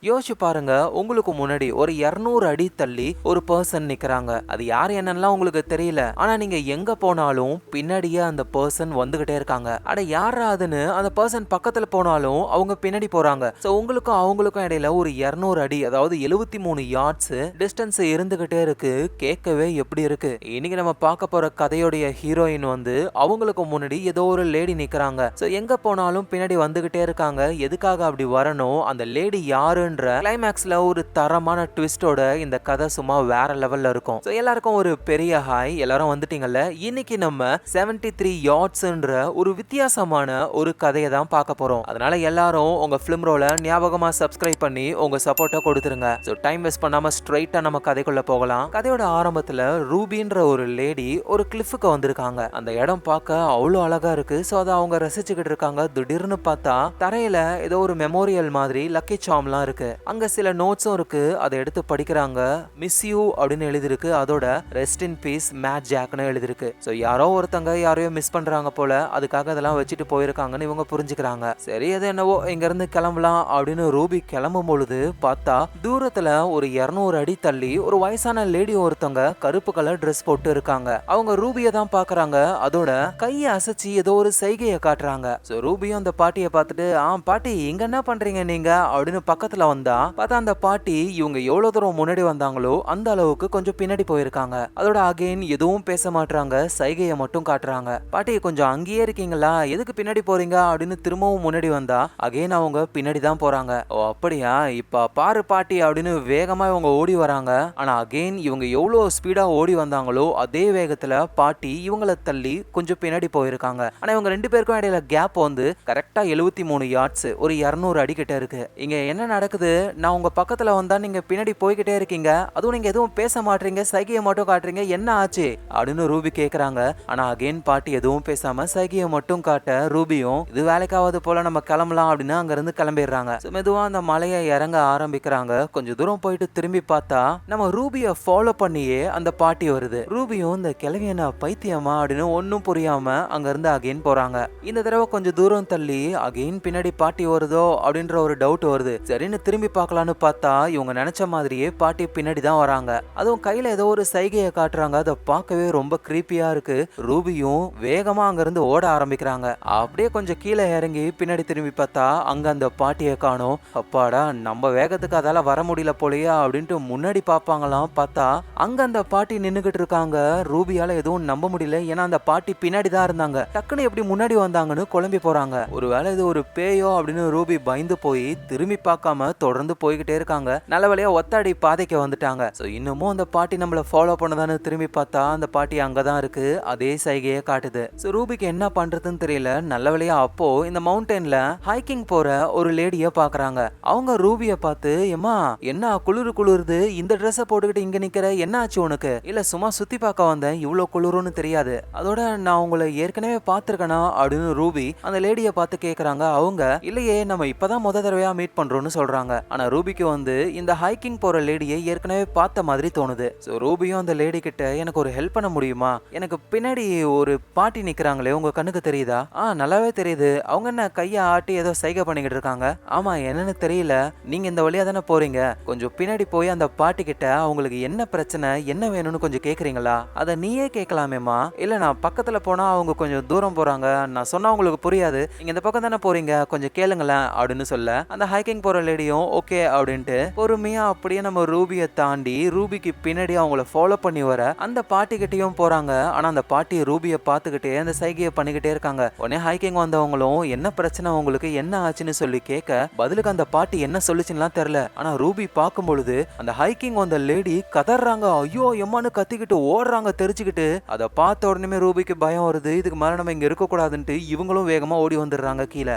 யோசிச்சு பாருங்க, உங்களுக்கு முன்னாடி ஒரு 200 அடி தள்ளி ஒரு பர்சன் நிக்கிறாங்க. அது யார் என்னன்னா உங்களுக்கு தெரியல. ஆனா நீங்க எங்க போனாலும் பின்னாடியே அந்த பர்சன் வந்துகிட்டே இருக்காங்க. அட யாரா அதுன்னு அந்த பர்சன் பக்கத்துல போனாலும் அவங்க பின்னாடி போறாங்க. சோ உங்களுக்கும் அவங்களுக்கும் இடையில ஒரு 200 அடி, அதாவது 73 யார்ட்ஸ் டிஸ்டன்ஸ் இருந்துகிட்டே இருக்கு. கேட்கவே எப்படி இருக்கு? இன்னைக்கு நம்ம பார்க்க போற கதையோடைய ஹீரோயின் வந்து அவங்களுக்கு முன்னாடி ஏதோ ஒரு லேடி நிக்கிறாங்க. சோ எங்க போனாலும் பின்னாடி வந்துகிட்டே இருக்காங்க. எதுக்காக அப்படி வரணும்? அந்த லேடி யாருன்ற கிளைமேக்ஸ்ல ஒரு தரமான ட்விஸ்டோட இந்த கதை சும்மா வேற லெவல்ல இருக்கும். சோ எல்லாருக்கும் ஒரு பெரிய ஹாய், எல்லாரும் வந்துட்டீங்கல்ல. இன்னைக்கு நம்ம 73 யார்ட்ஸ்ன்ற ஒரு வித்தியாசமான ஒரு கதையை தான் பார்க்க போறோம். அதனால எல்லாரும் உங்க ஃபிலிம் ரோல ஞாபகமா சப்ஸ்கிரைப் பண்ணி உங்க சப்போர்ட்டை கொடுத்துருங்க. சோ டைம் வேஸ்ட் பண்ணாம ஸ்ட்ரைட்டா நம்ம கதைக்குள்ள போகலாம். கதையோட ஆரம்பத்துல ரூபின்ற ஒரு லேடி ஒரு கிளிஃபுக்கு வந்திருக்காங்க. அந்த இடம் பார்க்க அவ்வளோ அழகா இருக்கு. சோ அதை அவங்க ரசிச்சுக்கிட்டு இருக்காங்க. திடீர்னு பார்த்தா தரையில ஏதோ ஒரு மெமோரியல் மாதிரி லக்கி சாம்லாம் இருக்கு. அங்க சில நோட்ஸும் இருக்கு. அதை எடுத்து படிக்கிறாங்க. மிஸ் யூ அப்படின்னு எழுதிருக்கு. அதோட ரெஸ்ட் இன் பீஸ் மேட் ஜாக்னு எழுதிருக்கு. சோ யாரோ ஒருத்தங்க யாரையோ மிஸ் பண்றாங்க போல, அதுக்காக அதெல்லாம் வச்சுட்டு போயிருக்காங்கன்னு இவங்க புரிஞ்சுக்கிறாங்க. சரி, அது என்னவோ, இங்க இருந்து கிளம்பலாம் அப்படின்னு ரூபி கிளம்பும் பொழுது பார்த்தா தூரத்துல ஒரு 200 அடி தள்ளி ஒரு வயசான லேடி ஒருத்தங்க கருப்பு கலர் ட்ரெஸ் போட்டு இருக்காங்க. அவங்க ரூபியை தான் பாக்குறாங்க. அதோட கையை அசைச்சு ஏதோ ஒரு செய்கையை காட்டுறாங்க. சோ ரூபியும் அந்த பாட்டியை பார்த்துட்டு, பாட்டி இங்க என்ன பண்றீங்க நீங்க அப்படின்னு பக்கத்துல வந்தா பார்த்தா அந்த பாட்டி இவங்க எவ்வளவு தூரம் முன்னாடி வந்தாங்களோ அந்த அளவுக்கு கொஞ்சம் பின்னாடி போயிருக்காங்க. அதோட அகைன் எதுவும் பேச மாட்டாங்க, சைகையை மட்டும் காட்டுறாங்க. பாட்டி கொஞ்சம் அங்கேயே இருக்கீங்களா, எதுக்கு பின்னாடி போறீங்க அப்படின்னு திரும்பவும் முன்னாடி வந்தா அகைன் அவங்க பின்னாடி தான் போறாங்க. ஓ அப்படியா, இப்ப பாரு பாட்டி அப்படின்னு வேகமா இவங்க ஓடி வராங்க. ஆனா அகைன் இவங்க எவ்வளவு ஸ்பீடா ஓடி வந்தாங்களோ அதே வேகத்துல பாட்டி இவங்களை தள்ளி கொஞ்சம் பின்னாடி போயிருக்காங்க. ஆனா இவங்க ரெண்டு பேருக்கும் இடையில கேப் வந்து கரெக்டா 73 யார்ட்ஸ், ஒரு 200 அடி கிட்ட இருக்கு. இங்க என்ன நடக்குது? நான் உங்க பக்கத்துல வந்தா நீங்க பின்னாடி போய்கிட்டே இருக்கீங்க, அதுவும் நீங்க எதுவும் பேச மாட்டீங்க, சைகையை மட்டும் காட்டுறீங்க, என்ன ஆச்சு அப்படின்னு ரூபி கேக்குறாங்க. ஆனா அகைன் பாட்டி எதுவும் பேசாம சைகையை மட்டும் காட்ட ரூபியும் இது வேலைக்காவது போல நம்ம கிளம்பலாம் அப்படின்னு அங்க இருந்து கிளம்பிடுறாங்க. மெதுவா அந்த மலையை இறங்க ஆரம்பிக்கிறாங்க. கொஞ்சம் தூரம் போயிட்டு திரும்பி பார்த்தா நம்ம ரூபியை ஃபாலோ பண்ணியே அந்த பாட்டி வருது. ரூபியும் இந்த கிளவியன பைத்தியமா அப்படின்னு ஒன்னும் புரியாம அங்க இருந்து அகைன் போறாங்க. இந்த தடவை கொஞ்சம் தூரம் தள்ளி அகைன் பின்னாடி பாட்டி வருதோ அப்படின்ற ஒரு டவுட் வருது. சரின்னு திரும்பி பார்க்கலான்னு பார்த்தா இவங்க நினைச்ச மாதிரியே பாட்டி பின்னாடி தான் வராங்க. அதுவும் கையில ஏதோ ஒரு சைகையை காட்டுறாங்க. அதை பார்க்கவே ரொம்ப கிரீப்பியா இருக்கு. ரூபியும் வேகமா அங்க இருந்து ஓட ஆரம்பிக்கிறாங்க. அப்படியே கொஞ்சம் கீழே இறங்கி பின்னாடி திரும்பி பார்த்தா அங்க அந்த பாட்டியை காணோம். அப்பாடா, நம்ம வேகத்துக்கு அதால வர முடியல போலயா அப்படின்ட்டு முன்னாடி பார்ப்பாங்களாம். பார்த்தா அங்க அந்த பாட்டி நின்னுகிட்டு இருக்காங்க. ரூபியால எதுவும் நம்ப முடியல. ஏன்னா அந்த பாட்டி பின்னாடி தான் இருந்தாங்க. டக்குன்னு எப்படி முன்னாடி வந்தாங்கன்னு குழம்பி போறாங்க. ஒருவேளை இது ஒரு பேயோ அப்படின்னு ரூபி பயந்து போய் திரும்பி பார்க்காம தொடர்ந்து போய்கிட்டே இருக்காங்க. நல்ல வேளையா ஒத்தாடி பாதைக்கு வந்துட்டாங்க. சோ இன்னமும் அந்த பாட்டி நம்மள ஃபாலோ பண்ணதான்னு திரும்பி பார்த்தா அந்த பாட்டி அங்கதான் இருக்கு. அதே சைகையை காட்டுது. சோ ரூபிக்கு என்ன பண்றதுன்னு தெரியல. நல்ல வேளையா அப்போ இந்த மவுண்டன்ல ஹைக்கிங் போற ஒரு லேடிய பாக்குறாங்க. அவங்க ரூபிய பார்த்து, ஏமா என்ன குளிருது, இந்த ட்ரெஸ் போட்டுக்கிட்டு இங்க நிக்கிற, என்ன ஆச்சு உனக்கு? இல்ல சும்மா சுத்தி பார்க்க வந்தேன், இவ்வளவு குளிருன்னு தெரியாது, அதோட நான் உங்களை ஏற்கனவே பார்த்திருக்கேனா அப்படின்னு ரூபி அந்த லேடிய பார்த்து கேக்குறாங்க. அவங்க இல்லையே, நம்ம இப்பதான் முத தடவையா மீட் பண்றோம்னு சொல்றாங்க. ஆனா ரூபிக்கு வந்து இந்த ஹைக்கிங் போற லேடியை ஏற்கனவே பார்த்த மாதிரி தோணுது. சோ ரூபியும் அந்த லேடி கிட்ட, எனக்கு ஒரு ஹெல்ப் பண்ண முடியுமா? எனக்கு பின்னாடி ஒரு பாட்டி நிக்கிறாங்களே, உங்க கண்ணுக்கு தெரியுதா? நல்லாவே தெரியுது. அவங்க என்ன கையை ஆட்டி ஏதோ சைகை பண்ணிக்கிட்டு இருக்காங்க. ஆமா, என்னன்னு தெரியல, நீங்க இந்த வழியா தானே போறீங்க, கொஞ்சம் பின்னாடி போய் அந்த பாட்டி கிட்ட அவங்களுக்கு என்ன பிரச்சனை, என்ன வேணும்னு கொஞ்சம் கேக்குறீங்களா? அதை நீயே கேட்கலாமேமா. இல்ல நான் பக்கத்துல போனா அவங்க கொஞ்சம் தூரம் போறாங்க, நான் சொன்னா உங்களுக்கு புரியாது, நீங்க இந்த பக்கம் தானே போறீங்க, கொஞ்சம் கேளுங்களேன் அப்படின்னு சொல்ல அந்த ஹைக்கிங் போற லேடியும் ஓகே அப்படின்ட்டு பொறுமையா அப்படியே நம்ம ரூபியை தாண்டி ரூபிக்கு பின்னாடி அவங்கள ஃபாலோ பண்ணி வர அந்த பாட்டி கிட்டையும் போறாங்க. ஆனா அந்த பாட்டி ரூபியை பார்த்துக்கிட்டே அந்த சைகையை பண்ணிக்கிட்டே இருக்காங்க. உடனே ஹைக்கிங் வந்தவங்களும் என்ன பிரச்சனை உங்களுக்கு, என்ன ஆச்சுன்னு சொல்லி கேட்க பதிலுக்கு அந்த பாட்டி என்ன சொல்லுச்சுன்னா தெரியல. ஆனா ரூபி பார்க்கும் பொழுது அந்த ஹைக்கிங் வந்த லேடி கதறாங்க. ஐயோ எம்மான்னு கத்திக்கிட்டு ஓடுறாங்க தெரிச்சுக்கிட்டு. அதை பார்த்த உடனே ரூபிக்கு பயம் வருது. இதுக்கு மேல நம்ம இங்க இருக்க கூடாதுன்ட்டு இவங்களும் வேகமா ஓடி வந்துடுறாங்க கீழே.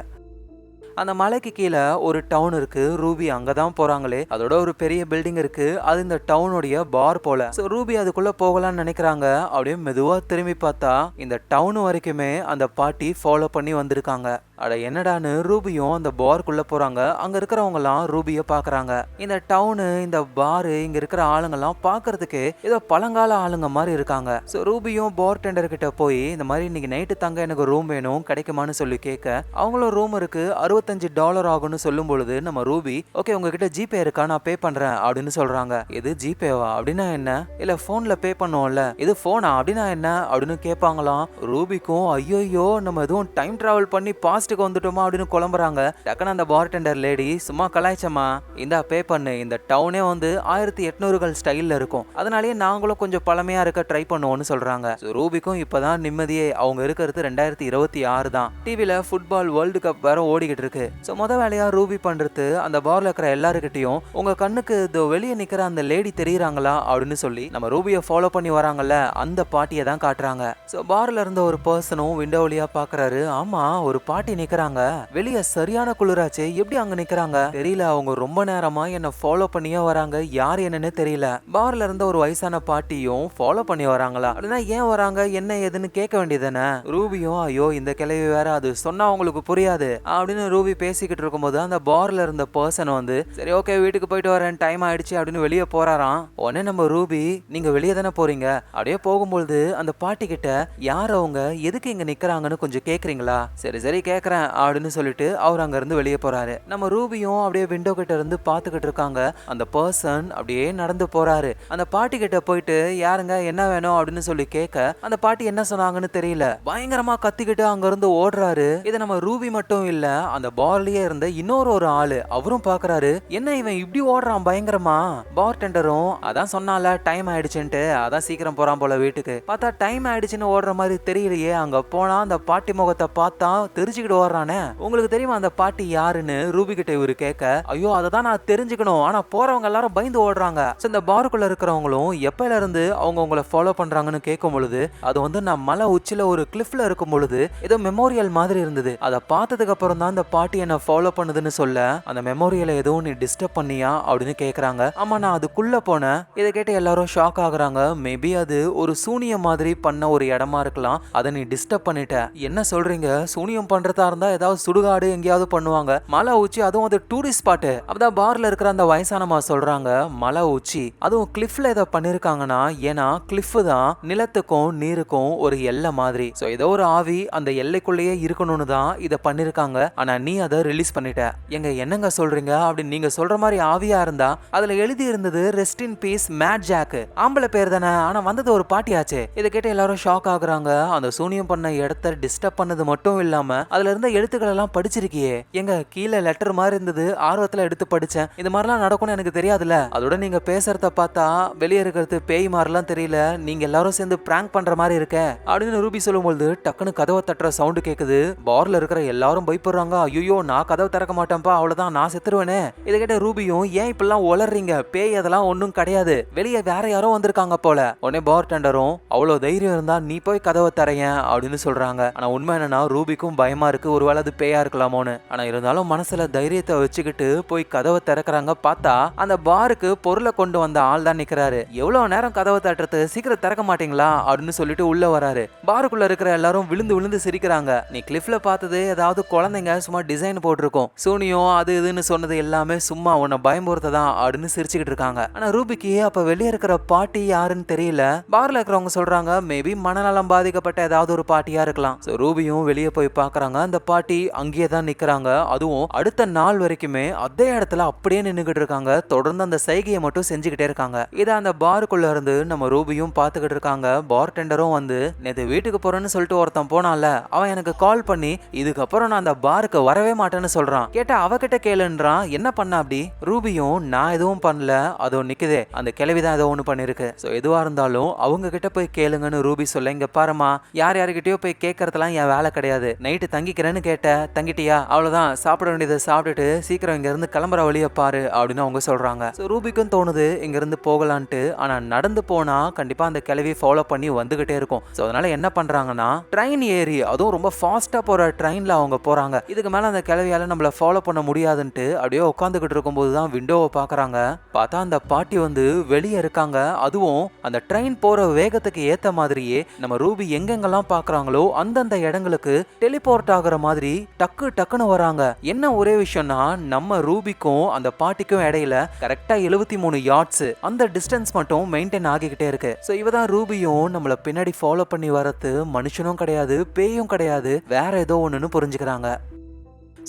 அந்த மலைக்கு கீழே ஒரு டவுன் இருக்கு. ரூபி அங்கதான் போறாங்களே. அதோட ஒரு பெரிய பில்டிங் இருக்கு. அது இந்த டவுனுடைய பார் போல. சோ ரூபி அதுக்குள்ள போகலாம்னு நினைக்கிறாங்க. அப்படியே மெதுவா திரும்பி பார்த்தா இந்த டவுன் வரைக்குமே அந்த பாட்டி ஃபாலோ பண்ணி வந்திருக்காங்க. அட என்னடான்னு ரூபியும் அந்த பார்க்குள்ள போறாங்க. அங்க இருக்கிறவங்க எல்லாம் ரூபிய பாக்குறாங்க. இந்த டவுனு, இந்த பாரு, இங்க இருக்கிற ஆளுங்க எல்லாம் பாக்குறதுக்கு ஏதோ பழங்கால ஆளுங்க மாதிரி இருக்காங்க. சோ ரூபியும் பார் டெண்டர் கிட்ட போய் இந்த மாதிரி இன்னைக்கு நைட்டு தங்க எனக்கு ரூம் வேணும், கிடைக்குமான்னு சொல்லி கேட்க, அவங்களும் ரூம் இருக்கு, $65 ஆகும்னு சொல்லும் பொழுது நம்ம ரூபி ஓகே உங்ககிட்ட ஜிபே இருக்கா, நான் பே பண்றேன் அப்படின்னு சொல்றாங்க. இது ஜிபேவா அப்படின்னா என்ன, இல்ல போன்ல பே பண்ணுவோம்ல, இது போனா அப்படின்னா என்ன அப்படின்னு கேட்பாங்களாம். ரூபிக்கும் ஐயோ நம்ம எதுவும் டைம் டிராவல் பண்ணி பாஸ்ட்டுக்கு வந்துட்டோமா அப்படின்னு குழம்புறாங்க. டக்குன்னு அந்த பார் டெண்டர் லேடி சும்மா கலாய்ச்சமா, இந்தா பே பண்ணு, இந்த டவுனே வந்து 1800கள் ஸ்டைல்ல இருக்கும், அதனாலேயே நாங்களும் கொஞ்சம் பழமையா இருக்க ட்ரை பண்ணுவோம்னு சொல்றாங்க. ரூபிக்கும் இப்பதான் நிம்மதியே. அவங்க இருக்கிறது 2026 தான். டிவில ஃபுட்பால் வேர்ல்டு கப் வேற ஓடிக்கிட்டு இருக்கு. சோ முத வேலையா ரூபி பண்றது அந்த பார்ல இருக்கிற எல்லாருக்கிட்டையும் உங்க கண்ணுக்கு வெளியே நிக்கிற அந்த லேடி தெரியுறாங்களா அப்படின்னு சொல்லி நம்ம ரூபியை ஃபாலோ பண்ணி வராங்கல்ல அந்த பாட்டியை தான் காட்டுறாங்க. சோ பார்ல இருந்த ஒரு பர்சனும் விண்டோ வழியா பாக்குறாரு. ஆமா ஒரு பாட்டி நிக்கிறாங்க, வெளியே சரியான குளிராச்சு, எப்படி அங்க நிக்கிறாங்க தெரியல, அவங்க ரொம்ப நேரமா என்ன ஃபாலோ பண்ணியே வராங்க, யார் என்னன்னு தெரியல. பார்ல இருந்த ஒரு வயசான பாட்டியும் ஃபாலோ பண்ணி வராங்களா அப்படின்னா ஏன் வராங்க என்ன ஏதுன்னு கேட்க வேண்டியதானே. ரூபியும் ஐயோ இந்த கிளவி வேற, அது சொன்னா உங்களுக்கு புரியாது அப்படின்னு ரூபி பேசிக்கிட்டு இருக்கும்போது அந்த பார்ல இருந்த பர்சன் வந்து சரி ஓகே வீட்டுக்கு போயிட்டு வரேன், டைம் ஆயிடுச்சு அப்படின்னு வெளியே போறாராம். உடனே நம்ம ரூபி நீங்க வெளியே தானே போறீங்க, அப்படியே போகும்போது அந்த பாட்டி கிட்ட யார் அவங்க, எதுக்கு இங்க நிக்கிறாங்கன்னு கொஞ்சம் கேக்குறீங்களா, சரி சரி கேக்குறேன் அப்படின்னு சொல்லிட்டு அவர் அங்க இருந்து வெளியே போறாரு. நம்ம ரூபியும் அப்படியே விண்டோ கிட்ட இருந்து பாத்துக்கிட்டு இருக்காங்க. அந்த பர்சன் அப்படியே நடந்து போறாரு. அந்த பாட்டி கிட்ட போயிட்டு யாருங்க என்ன வேணும் அப்படின்னு சொல்லி கேட்க அந்த பாட்டி என்ன சொன்னாங்கன்னு தெரியல, பயங்கரமா கத்திக்கிட்டு அங்க இருந்து ஓடுறாரு. இதை நம்ம ரூபி மட்டும் இல்ல அந்த பார்லயே இருந்த இன்னொரு ஒரு ஆளு அவரும் பாக்குறாரு, என்ன இவன் இப்படி ஓடுறான் பயங்கரமா. பார் டெண்டரும் அதான் சொன்னால டைம் ஆயிடுச்சுன்ட்டு, அதான் சீக்கிரம் போறான் போல வீட்டுக்கு, பார்த்தா டைம் ஆயிடுச்சுன்னு ஓடுற மாதிரி தெரியலையே. அங்க போனா அந்த பாட்டி முகத்தை பார்த்தா தெரிஞ்சுக்கிட்டு ஓடுறானே. உங்களுக்கு தெரியுமா அந்த பாட்டி யாருன்னு ரூபி கிட்ட இவரு கேட்க, ஐயோ அதை தான் நான் தெரிஞ்சுக்கணும், ஆனா போறவங்க எல்லாரும் பயந்து ஓடுறாங்க. இந்த பாருக்குள்ள இருக்கிறவங்களும் எப்பல இருந்து அவங்க உங்களை ஃபாலோ பண்றாங்கன்னு கேட்கும் பொழுது அது வந்து நான் மலை உச்சில ஒரு கிளிஃப்ல இருக்கும் பொழுது ஏதோ மெமோரியல் மாதிரி இருந்தது, அதை பார்த்ததுக்கு அப்புறம் தான் அந்த பாட்டி என்ன ஃபாலோ பண்ணுதுன்னு சொல்ல, அந்த மெமோரியலை எதுவும் நீ டிஸ்டர்ப் பண்ணியா அப்படின்னு கேக்குறாங்க. ஆமா நான் அதுக்குள்ள போனேன். இதை கேட்டு எல்லாரும் ஷாக் ஆகுறாங்க. மேபி அது ஒரு சூனியம் மாதிரி பண்ண ஒரு இடமா இருக்கலாம், அதை நீ டிஸ்டர்ப் பண்ணிட்ட. என்ன சொல்றீங்க, சூனியம் பண்றதா இருந்தா ஏதாவது சுடுகாடு எங்கேயாவது பண்ணுவாங்க, மலை உச்சி அதுவும் அது டூரிஸ்ட் ஸ்பாட். அப்பதான் பார்ல இருக்கிற அந்த வயசானமா சொல்றாங்க மலை உச்சி அதுவும் கிளிஃப்ல இதை பண்ணிருக்காங்கன்னா, ஏன்னா கிளிஃப் தான் நிலத்துக்கும் நீருக்கும் ஒரு எல்லை மாதிரி. சோ ஏதோ ஒரு ஆவி அந்த எல்லைக்குள்ளேயே இருக்கணும்னு தான் இதை பண்ணிருக்காங்க. ஆனா நீ அதை ரிலீஸ் பண்ணிட்ட. எங்க என்னங்க சொல்றீங்க அப்படின்னு நீங்க சொல்ற மாதிரி ஆவியா இருந்தா அதுல எழுதி இருந்தது rest in peace Mad Jack, ஆம்பளை பேர் தானே, ஆனா வந்தது ஒரு பாட்டியாச்சு. இதை கேட்டு எல்லாரும் ஷாக் ஆகுறாங்க. அந்த சூனியம் பண்ண இடத்த டிஸ்டர்ப் பண்ணது மட்டும் இல்லாம அதுல இருந்த எழுத்துக்கள் எல்லாம் படிச்சிருக்கியே, எங்க கீழே லெட்டர் மாதிரி இருந்தது, ஆர்வத்துல எடுத்து படிச்சேன், இது மாதிரிலாம் நடக்கும்னு எனக்கு தெரியாதுல்ல. அதோட நீங்க பேசுறத பார்த்தா வெளியே இருக்கிறது பேய் மாதிரிலாம் தெரியல, நீங்க எல்லாரும் சேர்ந்து பிராங்க் பண்ற மாதிரி இருக்க அப்படின்னு ரூபி சொல்லும்போது டக்குன்னு கதவை தட்டுற சவுண்ட் கேக்குது. பார்ல இருக்கிற எல்லாரும் பயப்படுறாங்க. ஐயோ நான் கதவை திறக்க மாட்டேன்ப்பா, அவ்வளவுதான் நான் செத்துருவேனே. இதை கேட்ட ரூபியும் ஏன் இப்பெல்லாம் உளறீங்க, பேய் அதெல்லாம் ஒன்னும் கிடையாது, வெளியே வேற யாரோ வந்திருக்காங்க போல. உடனே பார் டெண்டரும் அவ்வளவு தைரியம் இருந்தா நீ போய் கதவை தரையன் அப்படின்னு சொல்றாங்க. ஆனா உண்மை என்னன்னா ரூபிக்கும் பயமா இருக்கு, ஒருவேளை அது பேயா இருக்கலாமோன்னு. ஆனா இருந்தாலும் மனசுல தைரியத்தை வச்சுக்கிட்டு போய் கதவை திறக்கிறாங்க. பார்த்தா அந்த பாருக்கு பொருளை கொண்டு வந்த ஆள் தான் நிக்கிறாரு. எவ்வளவு நேரம் கதவை தட்டுறது, சீக்கிரம் திறக்க மாட்டீங்களா அப்படின்னு சொல்லிட்டு உள்ள வராரு. பாருக்குள்ள இருக்கிற எல்லாரும் விழுந்து விழுந்து சிரிக்கிறாங்க. நீ கிளிஃப்ல பார்த்தது ஏதாவது குழந்தைங்க சும்மா டிசைன் போட்டிருக்கோம், சூனியம் அது இதுன்னு சொன்னது எல்லாமே சும்மா உன்னை பயமுறுத்ததான் அப்படின்னு சிரிச்சுக்கிட்டு இருக்காங்க. ஆனா ரூபிக்கு அப்ப வெளியே இருக்கிற பாட்டி யாருன்னு தெரியல. பார்ல இருக்கிறவங்க சொல்றாங்க மேபி மனநலம் பாதிக்கப்பட்ட ஏதாவது ஒரு பாட்டியா இருக்கலாம். ரூபியும் வெளியே போய் பாக்குறாங்க. அந்த பாட்டி அங்கேயே தான் நிக்கிறாங்க. அதுவும் அடுத்த நாள் வரைக்குமே அதே இடத்துல அப்படியே நின்னுகிட்டு இருக்காங்க. தொடர்ந்து அந்த சைகையை மட்டும் செஞ்சுக்கிட்டே இருக்காங்க. இதை அந்த பாருக்குள்ள இருந்து நம்ம ரூபியும் பாத்துக்கிட்டு இருக்காங்க. பார் டெண்டரும் வந்து நேத்து வீட்டுக்கு போறேன்னு சொல்லிட்டு ஒருத்தன் போனான்ல, அவன் எனக்கு கால் பண்ணி இதுக்கப்புறம் நான் அந்த பாருக்கு வரவே மாட்டேன்னு சொல்றான். கேட்டா அவகிட்ட கேளுன்றான், என்ன பண்ண அப்படி. ரூபியும் நான் எதுவும் பண்ணல, அதோ நிக்குதே அந்த கிளவிதான் ஏதோ ஒண்ணு பண்ணிருக்கு, சோ எதுவா இருந்தாலும் அவங்க கிட்ட போய் கேளுங்கன்னு ரூபி சொல்ல, இங்க பாருமா யார் யாருக்கிட்டயோ போய் கேட்கறதுலாம் என் வேலை கிடையாது, நைட்டு தங்கிக்கிறேன்னு கேட்ட, தங்கிட்டியா, அவ்வளவுதான், சாப்பிட வேண்டியதை சாப்பிட்டுட்டு சீக்கிரம் இங்க இருந்து கிளம்புற வழியை பாரு அப்படின்னு அவங்க சொல்றாங்க. ரூபிக்கும் தோணுது இங்க இருந்து போகலான்ட்டு. ஆனா நடந்து போனா கண்டிப்பா அந்த கிளவி ஃபாலோ பண்ணி வந்துகிட்டே இருக்கும். சோ அதனால என்ன பண்றாங்கன்னா ட்ரெயின் ஏறி, அதுவும் ரொம்ப ஃபாஸ்டா போற ட்ரெயின்ல அவங்க போறாங்க. இதுக்கு மேல அந்த கிளவியால நம்மள ஃபாலோ பண்ண முடியாதுன்ட்டு அப்படியே உட்காந்துக்கிட்டு இருக்கும்போது தான் விண்டோவை பாக்குறாங்க. பார்த்தா அந்த பாட்டி வந்து வெளியே இருக்காங்க. அதுவும் அந்த ட்ரெயின் போற வேகத்துக்கு ஏத்த மாதிரியே நம்ம ரூபி எங்கெங்கெல்லாம் பாக்குறாங்களோ அந்தந்த இடங்களுக்கு டெலிபோர்ட் ஆகுற ஆகுற மாதிரி டக்கு டக்குன்னு வராங்க. என்ன ஒரே விஷயம்னா நம்ம ரூபிக்கும் அந்த பாட்டிக்கும் இடையில கரெக்டா 73 யார்ட்ஸ் அந்த டிஸ்டன்ஸ் மட்டும் மெயின்டைன் ஆகிக்கிட்டே இருக்கு. சோ இவதான் ரூபியும் நம்மள பின்னாடி ஃபாலோ பண்ணி வரது மனுஷனும் கிடையாது, பேயும் கிடையாது, வேற ஏதோ ஒண்ணுன்னு புரிஞ்சுக்கிறாங்க.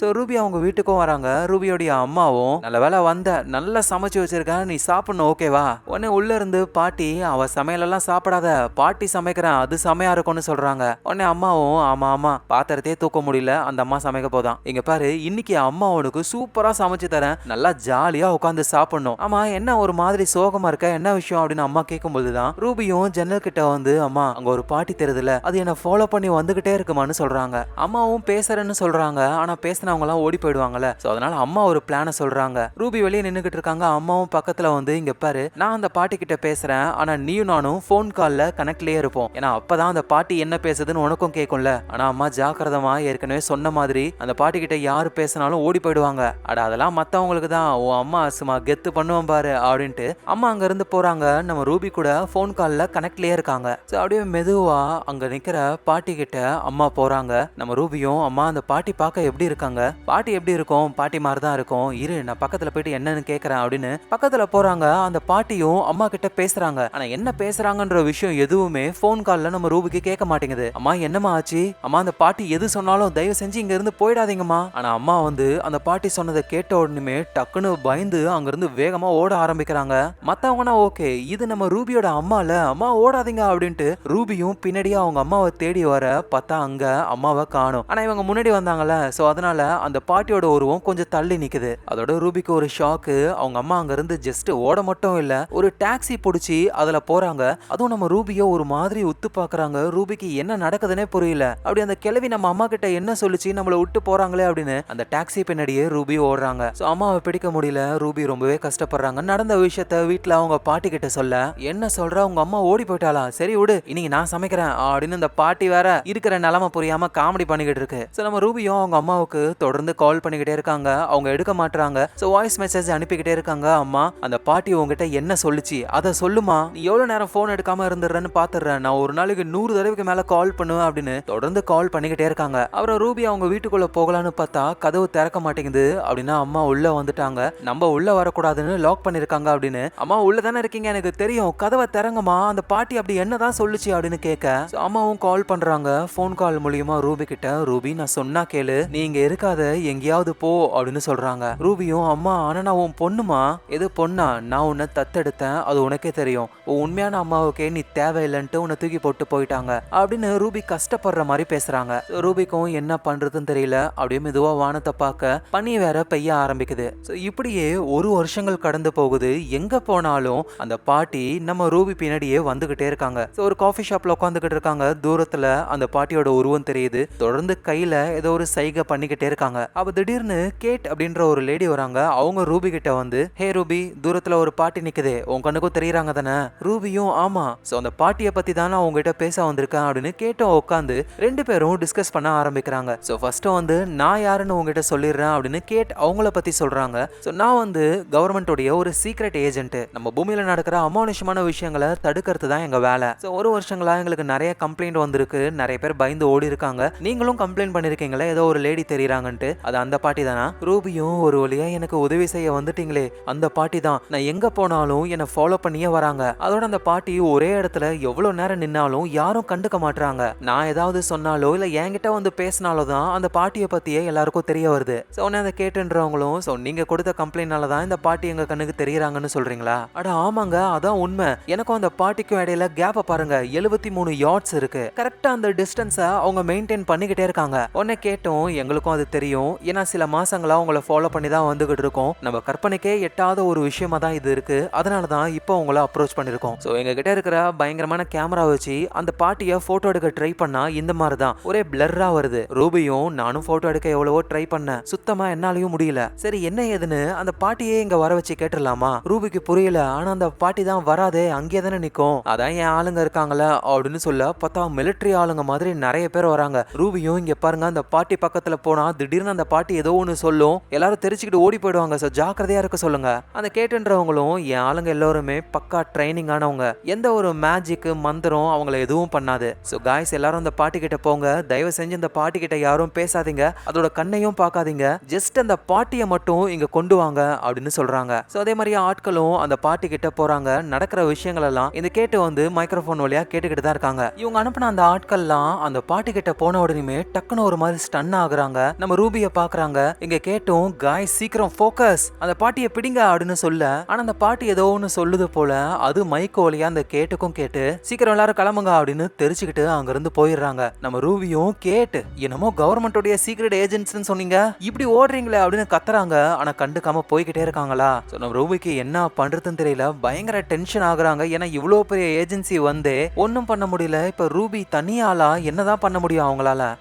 ஸோ ரூபி அவங்க வீட்டுக்கும் வராங்க. ரூபியோடைய அம்மாவும் நல்ல வேலை வந்த நல்லா சமைச்சு வச்சிருக்கேன், நீ சாப்பிடணும் ஓகேவா. உடனே உள்ள இருந்து பாட்டி அவ சமையலெல்லாம் சாப்பிடாத, பாட்டி சமைக்கிறேன் அது செமையா இருக்கும்னு சொல்றாங்க. உடனே அம்மாவும் ஆமா ஆமா பாத்திரத்தையே தூக்க முடியல, அந்த அம்மா சமைக்க போதான். இங்க பாரு இன்னைக்கு அம்மா உனக்கு சூப்பரா சமைச்சு தரேன், நல்லா ஜாலியா உட்காந்து சாப்பிடணும். ஆமா என்ன ஒரு மாதிரி சோகமா இருக்க, என்ன விஷயம் அப்படின்னு அம்மா கேட்கும்போதுதான் ரூபியும் ஜன்னல் கிட்ட வந்து அம்மா அங்க ஒரு பாட்டி தெரியுதுல, அது என்ன ஃபாலோ பண்ணி வந்துகிட்டே இருக்குமான்னு சொல்றாங்க. அம்மாவும் பேசுறேன்னு சொல்றாங்க, ஆனா பேச அவங்க எல்லாம் ஓடி போயிடுவாங்கல்ல. சோ அதனால அம்மா ஒரு பிளான சொல்றாங்க. ரூபி வெளியே நின்னுகிட்டு இருக்காங்க. அம்மாவும் பக்கத்துல வந்து இங்க பாரு நான் அந்த பாட்டி கிட்ட பேசுறேன், ஆனா நீயும் நானும் போன் கால்ல கனெக்ட்லயே இருப்போம், ஏன்னா அப்பதான் அந்த பாட்டி என்ன பேசுதுன்னு உனக்கும் கேட்கும்ல. ஆனா அம்மா ஜாக்கிரதமா ஏற்கனவே சொன்ன மாதிரி அந்த பாட்டி கிட்ட யாரு பேசினாலும் ஓடி போயிடுவாங்க. அட அதெல்லாம் மத்தவங்களுக்கு தான், ஓ அம்மா சும்மா கெத்து பண்ணுவோம் பாரு அப்படின்ட்டு அம்மா அங்க இருந்து போறாங்க. நம்ம ரூபி கூட போன் கால்ல கனெக்ட்லயே இருக்காங்க. சோ அப்படியே மெதுவா அங்க நிக்கிற பாட்டி கிட்ட அம்மா போறாங்க. நம்ம ரூபியும் அம்மா அந்த பாட்டி பார்க்க எப்படி இருக்காங்க, பாட்டி எப்படி இருக்கும், பாட்டி மாதிரி தான் இருக்கும், இரு நான் பக்கத்துல போயிட்டு என்னன்னு கேக்குறேன் அப்படின்னு பக்கத்துல போறாங்க. அந்த பாட்டியும் அம்மா கிட்ட பேசுறாங்க. ஆனா என்ன பேசுறாங்கன்ற விஷயம் எதுவுமே போன் கால்ல நம்ம ரூபிக்கு கேட்க மாட்டேங்குது. அம்மா என்னமா ஆச்சு, அம்மா அந்த பாட்டி எது சொன்னாலும் தயவு செஞ்சு இங்க இருந்து போயிடாதீங்கம்மா. ஆனா அம்மா வந்து அந்த பாட்டி சொன்னதை கேட்ட உடனே டக்குன்னு பயந்து அங்க இருந்து வேகமா ஓட ஆரம்பிக்கிறாங்க. மத்தவங்கன்னா ஓகே, இது நம்ம ரூபியோட அம்மால, அம்மா ஓடாதீங்க அப்படின்ட்டு ரூபியும் பின்னாடியே அவங்க அம்மாவை தேடி வர பார்த்தா அங்க அம்மாவை காணும். ஆனா இவங்க முன்னாடி வந்தாங்கல்ல, சோ அதனால அந்த பாட்டியோட உருவம் கொஞ்சம் தள்ளி நிக்குது. அதோட ரூபிக்கு ஒரு ஷாக்கு. அவங்க அம்மா அங்க இருந்து ஜஸ்ட் ஓட மட்டும் இல்ல, ஒரு டாக்ஸி புடிச்சு அதுல போறாங்க. அதுவும் நம்ம ரூபியோ ஒரு மாதிரி உத்து பாக்குறாங்க. ரூபிக்கு என்ன நடக்குதுன்னே புரியல. அப்படி அந்த கிழவி நம்ம அம்மா கிட்ட என்ன சொல்லுச்சு, நம்மள விட்டு போறாங்களே அப்படின்னு அந்த டாக்ஸி பின்னாடியே ரூபி ஓடுறாங்க. சோ அம்மாவை பிடிக்க முடியல, ரூபி ரொம்பவே கஷ்டப்படுறாங்க. நடந்த விஷயத்த வீட்டுல அவங்க பாட்டி கிட்ட சொல்ல, என்ன சொல்ற உங்க அம்மா ஓடி போயிட்டாளா, சரி விடு இன்னைக்கு நான் சமைக்கிறேன் அப்படின்னு இந்த பாட்டி வேற இருக்கிற நிலைமை புரியாம காமெடி பண்ணிக்கிட்டு இருக்கு. சோ நம்ம ரூபியும் அவங்க அம்மாவுக்கு தொடர்ந்து கால் பண்ணிக்கிட்டே இருக்காங்க. அவங்க எடுக்க மாட்டாங்க. சோ வாய்ஸ் மெசேஜ் அனுப்பிக்கிட்டே இருக்காங்க. அம்மா அந்த பாட்டி உங்ககிட்ட என்ன சொல்லுச்சு அதை சொல்லுமா, நீ எவ்வளவு நேரம் போன் எடுக்காம இருந்துறேன்னு பாத்துறேன், நான் ஒரு நாளைக்கு 100 தடவைக்கு மேல கால் பண்ணுவேன் அப்படின்னு தொடர்ந்து கால் பண்ணிக்கிட்டே இருக்காங்க. அப்புறம் ரூபி அவங்க வீட்டுக்குள்ள போகலான்னு பார்த்தா கதவு திறக்க மாட்டேங்குது. அப்படின்னா அம்மா உள்ள வந்துட்டாங்க, நம்ம உள்ள வரக்கூடாதுன்னு லாக் பண்ணிருக்காங்க அப்படின்னு. அம்மா உள்ள தானே இருக்கீங்க எனக்கு தெரியும், கதவை திறங்கம்மா, அந்த பாட்டி அப்படி என்னதான் சொல்லுச்சு அப்படின்னு கேட்க அம்மாவும் கால் பண்றாங்க போன் கால் மூலியமா ரூபி கிட்ட. ரூபி நான் சொன்னா கேளு, நீ இங்க இருக்காத எங்கேயாவது போ அப்படின்னு சொல்றாங்க. ரூபியும் அம்மா ஆனா நான் உன் பொண்ணுமா, எது பொண்ணா, நான் உன்னை தத்தெடுத்தேன் அது உனக்கே தெரியும், உன் உண்மையான அம்மாவுக்கே நீ தேவையில்லைன்ட்டு உன்னை தூக்கி போட்டு போயிட்டாங்க அப்படின்னு ரூபி கஷ்டப்படுற மாதிரி பேசுறாங்க. ரூபிக்கும் என்ன பண்றதுன்னு தெரியல. அப்படியே மெதுவா வானத்தை பார்க்க பனி வேற பெய்ய ஆரம்பிக்குது. இப்படியே ஒரு வருஷங்கள் கடந்து போகுது. எங்க போனாலும் அந்த பாட்டி நம்ம ரூபி பின்னாடியே வந்துகிட்டே இருக்காங்க. ஒரு காஃபி ஷாப்ல உட்காந்துக்கிட்டு இருக்காங்க. தூரத்துல அந்த பாட்டியோட உருவம் தெரியுது. தொடர்ந்து கையில ஏதோ ஒரு சைகை பண்ணிக்கிட்டே இருக்காங்க. அப்ப திடீர்னு கேட் அப்படின்ற ஒரு லேடி வராங்க. அவங்க ரூபி கிட்ட வந்து, ஹே ரூபி தூரத்துல ஒரு பாட்டி நிக்குதே, உன் கண்ணுக்கும் தெரியறாங்க தானே. ரூபியும் ஆமா, சோ அந்த பாட்டியை பத்தி தானே உங்ககிட்ட பேச வந்திருக்கேன் அப்படின்னு கேட்டும் உட்காந்து 2 பேரும் டிஸ்கஸ் பண்ண ஆரம்பிக்கிறாங்க. சோ ஃபர்ஸ்ட் வந்து நான் யாருன்னு உங்ககிட்ட சொல்லிடுறேன் அப்படின்னு கேட் அவங்கள பத்தி சொல்றாங்க. சோ நான் வந்து கவர்மெண்டோடைய ஒரு சீக்ரெட் ஏஜென்ட், நம்ம பூமியில நடக்கிற அமானுஷமான விஷயங்களை தடுக்கிறது தான் எங்க வேலை. சோ ஒரு வருஷங்களா எங்களுக்கு நிறைய கம்ப்ளைண்ட் வந்திருக்கு, நிறைய பேர் பயந்து ஓடி இருக்காங்க, நீங்களும் கம்ப்ளைண்ட் பண்ணிருக்கீங்களே ஏதோ ஒரு லேடி தெரியறாங்கன்ட்டு, அது அந்த பாட்டி தானா. ரூபியும் ஒரு வழியா எனக்கு உதவி செய்ய வந்துட்டீங்களே, அந்த பாட்டி தான், நான் எங்க போனாலும் என்ன ஃபாலோ பண்ணியே வராங்க. அதோட அந்த பாட்டி ஒரே இடத்துல எவ்வளவு நேரம் நின்னாலும் யாரும் கண்டுக்க மாட்டாங்க. நான் ஏதாவது சொன்னாலோ இல்ல என்கிட்ட வந்து பேசினாலோ தான் அந்த பாட்டியை பத்தியே எல்லாருக்கும் தெரிய வருது. சோ அதை கேட்டுன்றவங்களும், சோ நீங்க கொடுத்த கம்ப்ளைண்ட்னால தான் இந்த பாட்டி எங்க கண்ணுக்கு தெரியறாங்கன்னு சொல்றீங்களா. அட ஆமாங்க அதான் உண்மை, எனக்கும் அந்த பாட்டிக்கும் இடையில கேப்ப பாருங்க 73 யார்ட்ஸ் இருக்கு. கரெக்டா அந்த டிஸ்டன்ஸ அவங்க மெயின்டைன் பண்ணிக்கிட்டே இருக்காங்க. உன்னை கேட்டோம் எங்களுக்கும் அது தெரியும், ஏன்னா சில மாசங்களா உங்களை ஃபாலோ பண்ணி தான் வந்துகிட்டு இருக்கோம், நம்ம கற்பனைக்கே எட்டாத ஒரு விஷயமா தான் இது இருக்கு, அதனாலதான் இப்போ உங்களை அப்ரோச் பண்ணிருக்கோம். சோ எங்க கிட்ட இருக்கிற பயங்கரமான கேமரா வச்சு அந்த பாட்டியை போட்டோ எடுக்க ட்ரை பண்ணா இந்த மாதிரி தான் ஒரே பிளர்ரா வருது. ரூபியும் நானும் போட்டோ எடுக்க எவ்வளவோ ட்ரை பண்ணேன், சுத்தமா என்னாலையும் முடியல. சரி என்ன ஏதுன்னு அந்த பாட்டியே இங்க வர வச்சு கேட்டுடலாமா. ரூபிக்கு புரியல, ஆனா அந்த பாட்டி தான் வராதே அங்கே தானே நிக்கும், அதான் என் ஆளுங்க இருக்காங்கள அப்படின்னு சொல்ல பார்த்தா மிலிட்டரி ஆளுங்க மாதிரி நிறைய பேர் வராங்க. ரூபியும் இங்க பாருங்க அந்த பாட்டி பக்கத்துல போனா திடீர்னு அந்த பாட்டி ஏதோ ஒன்று சொல்லும், எல்லாரும் தெரிச்சுக்கிட்டு ஓடி போயிடுவாங்க. ஸோ ஜாக்கிரதையா இருக்க சொல்லுங்க. அந்த கேட்டுன்றவங்களும் என் ஆளுங்க எல்லாருமே பக்கா ட்ரைனிங் ஆனவங்க, எந்த ஒரு மேஜிக் மந்திரம் அவங்கள எதுவும் பண்ணாது. ஸோ காய்ஸ் எல்லாரும் அந்த பாட்டி கிட்ட போங்க, தயவு செஞ்சு இந்த பாட்டி கிட்ட யாரும் பேசாதீங்க, அதோட கண்ணையும் பார்க்காதீங்க, ஜஸ்ட் அந்த பாட்டியை மட்டும் இங்க கொண்டு வாங்க அப்படின்னு சொல்றாங்க. ஸோ அதே மாதிரி ஆட்களும் அந்த பாட்டி கிட்ட போறாங்க. நடக்கிற விஷயங்கள் எல்லாம் இந்த கேட்டு வந்து மைக்ரோஃபோன் வழியா கேட்டுக்கிட்டு தான் இருக்காங்க. இவங்க அனுப்பின அந்த ஆட்கள்லாம் அந்த பாட்டி கிட்ட போன உடனே டக்குன்னு ஒரு மாதிரி ஸ்டன் ஆகுறாங்க. நம்ம ரூபியை பாக்குறாங்க. இங்க கேட்டும் காய்ஸ் சீக்கிரம் ஃபோக்கஸ், அந்த பாட்டியை பிடிங்க அப்படின்னு சொல்ல, ஆனா அந்த பாட்டி ஏதோ ஒன்று சொல்லுது போல. அது மைக் வழியா அந்த கேட்டுக்கும் கேட்டு சீக்கிரம் எல்லாரும் கிளம்புங்க அப்படின்னு தெரிச்சுக்கிட்டு அங்க இருந்து போயிடுறாங்க. நம்ம ரூபியும் கேட்டு என்னமோ கவர்மெண்டோடைய சீக்ரெட் ஏஜென்ட்ஸ்னு சொன்னீங்க, இப்படி ஓடுறீங்களே அப்படின்னு கத்துறாங்க. ஆனா கண்டுக்காம போய்கிட்டே இருக்காங்களா. நம்ம ரூபிக்கு என்ன பண்றதுன்னு தெரியல, பயங்கர டென்ஷன் ஆகுறாங்க. ஏன்னா இவ்வளவு பெரிய ஏஜென்சி வந்து ஒன்னும் பண்ண முடியல. இப்ப ரூபி தனியாளா என்னதான் பண்ண முடியும் அவங்களால?